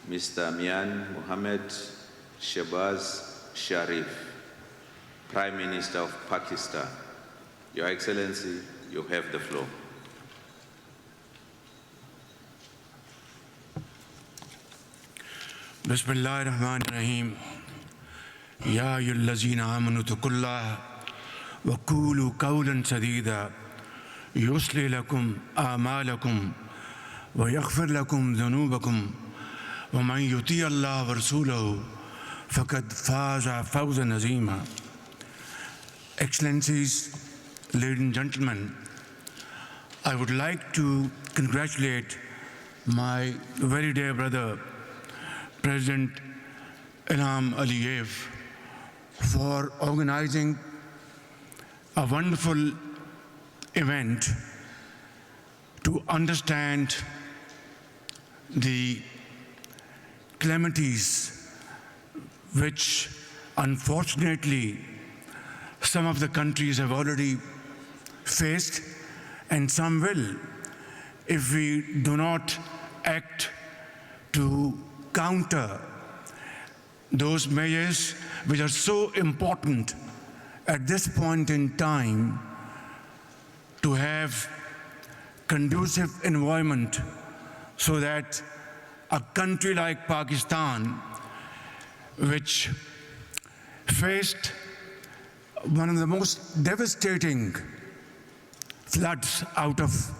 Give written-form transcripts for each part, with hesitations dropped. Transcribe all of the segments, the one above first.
Mr. Mian Mohammed Shehbaz Sharif, Prime Minister of Pakistan. Your Excellency, you have the floor. Bismillahirrahmanirrahim. Ya ayyuhallazina amanu taqullaha wa qulu qawlan sadida yuslih lakum a'malakum wa yaghfir lakum dhunubakum wa man yuti' Allah wa rasulahu faqad faza fawzan azima. Excellencies, ladies and gentlemen, I would like to congratulate my very dear brother, President Ilham Aliyev, for organizing a wonderful event to understand the calamities which unfortunately some of the countries have already faced, and some will if we do not act to counter those measures which are so important at this point in time to have conducive environment so that a country like Pakistan, which faced one of the most devastating floods out of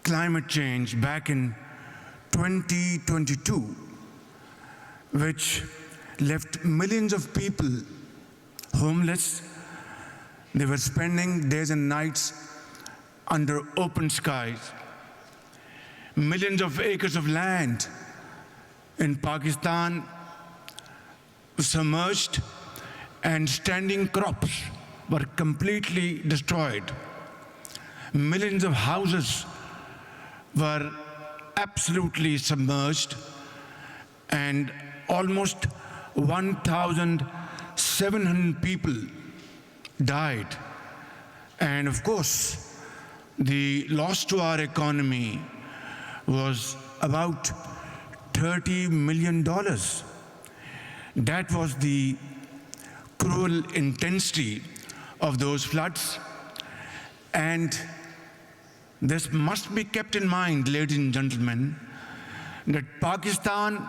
climate change back in 2022, which left millions of people homeless. They were spending days and nights under open skies. Millions of acres of land in Pakistan submerged, and standing crops were completely destroyed. Millions of houses were absolutely submerged, and almost 1,700 people died. And of course, the loss to our economy was about $30 million. That was the cruel intensity of those floods. And this must be kept in mind, ladies and gentlemen, that Pakistan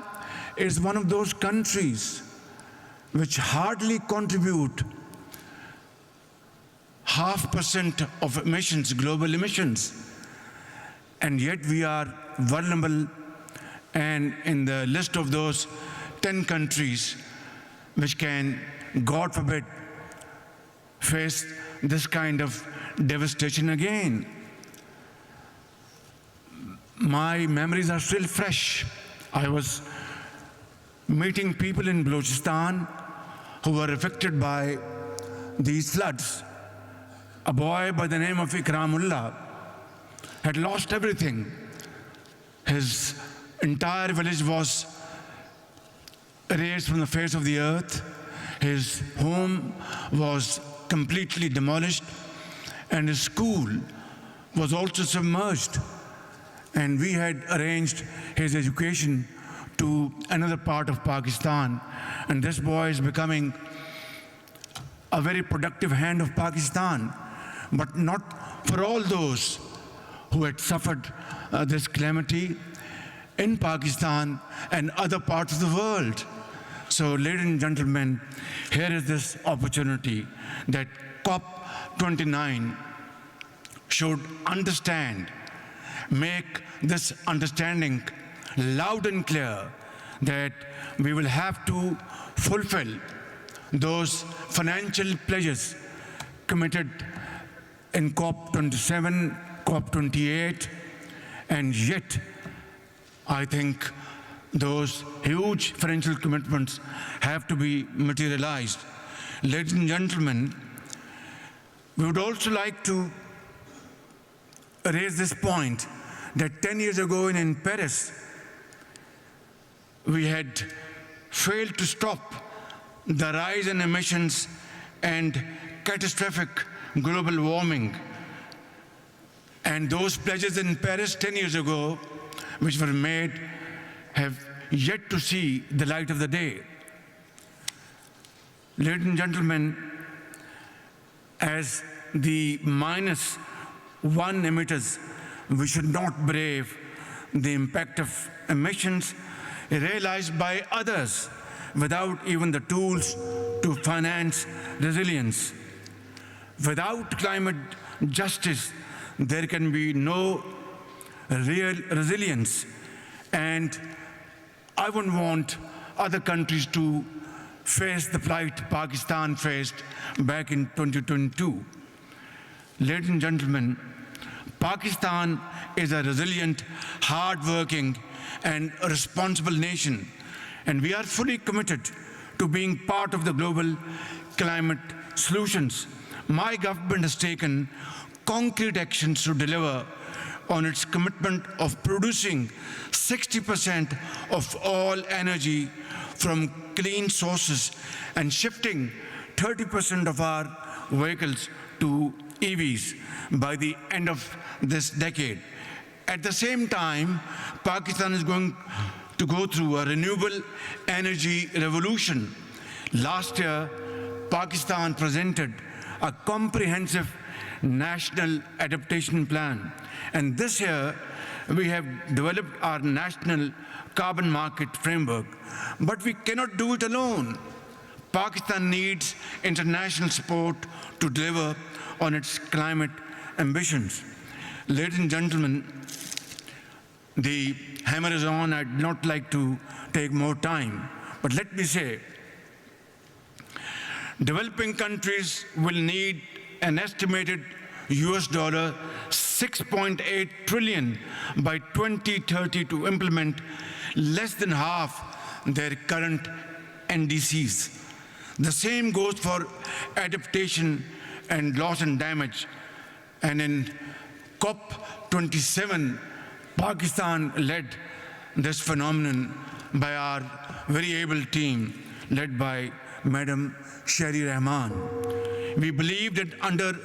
is one of those countries which hardly contribute 0.5% of emissions, global emissions. And yet we are vulnerable and in the list of those 10 countries which can, God forbid, face this kind of devastation again. My memories are still fresh. I was meeting people in Balochistan who were affected by these floods. A boy by the name of Ikramullah had lost everything. His entire village was erased from the face of the earth. His home was completely demolished, and his school was also submerged. And we had arranged his education to another part of Pakistan. And this boy is becoming a very productive hand of Pakistan, but not for all those who had suffered this calamity in Pakistan and other parts of the world. So, ladies and gentlemen, here is this opportunity that COP29 should understand, make this understanding loud and clear, that we will have to fulfill those financial pledges committed in COP27, COP28, and yet I think those huge financial commitments have to be materialized. Ladies and gentlemen, we would also like to raise this point that 10 years ago in Paris, we had failed to stop the rise in emissions and catastrophic global warming. And those pledges in Paris 10 years ago, which were made, have yet to see the light of the day. Ladies and gentlemen, as the -1 emitters, we should not brave the impact of emissions realized by others without even the tools to finance resilience. Without climate justice, there can be no real resilience, and I wouldn't want other countries to face the plight Pakistan faced back in 2022. Ladies and gentlemen, Pakistan is a resilient, hard-working, and responsible nation, and we are fully committed to being part of the global climate solutions. My government has taken concrete actions to deliver on its commitment of producing 60% of all energy from clean sources and shifting 30% of our vehicles to EVs by the end of this decade. At the same time, Pakistan is going to go through a renewable energy revolution. Last year, Pakistan presented a comprehensive national adaptation plan. And this year, we have developed our national carbon market framework. But we cannot do it alone. Pakistan needs international support to deliver on its climate ambitions. Ladies and gentlemen, the hammer is on. I'd not like to take more time, but let me say, developing countries will need an estimated $6.8 trillion by 2030 to implement less than half their current NDCs. The same goes for adaptation and loss and damage. And in COP29, Pakistan led this phenomenon by our very able team, led by Madam Shari Rahman. We believe that under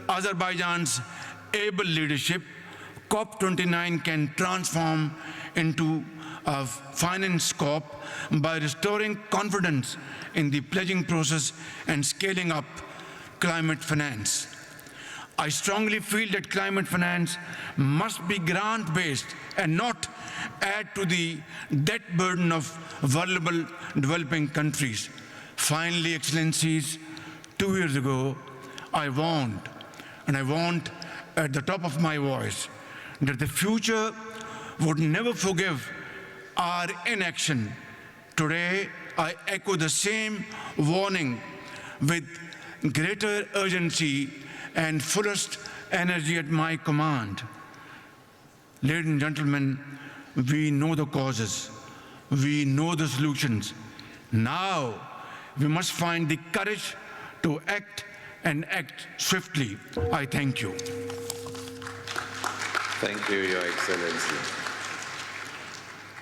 Azerbaijan's able leadership, COP29 can transform into a finance COP by restoring confidence in the pledging process and scaling up climate finance. I strongly feel that climate finance must be grant-based and not add to the debt burden of vulnerable developing countries. Finally, Excellencies, 2 years ago, I warned, and I warned at the top of my voice, that the future would never forgive our inaction. Today, I echo the same warning with greater urgency and fullest energy at my command. Ladies and gentlemen, we know the causes, we know the solutions. Now, we must find the courage to act and act swiftly. I thank you. Thank you, Your Excellency.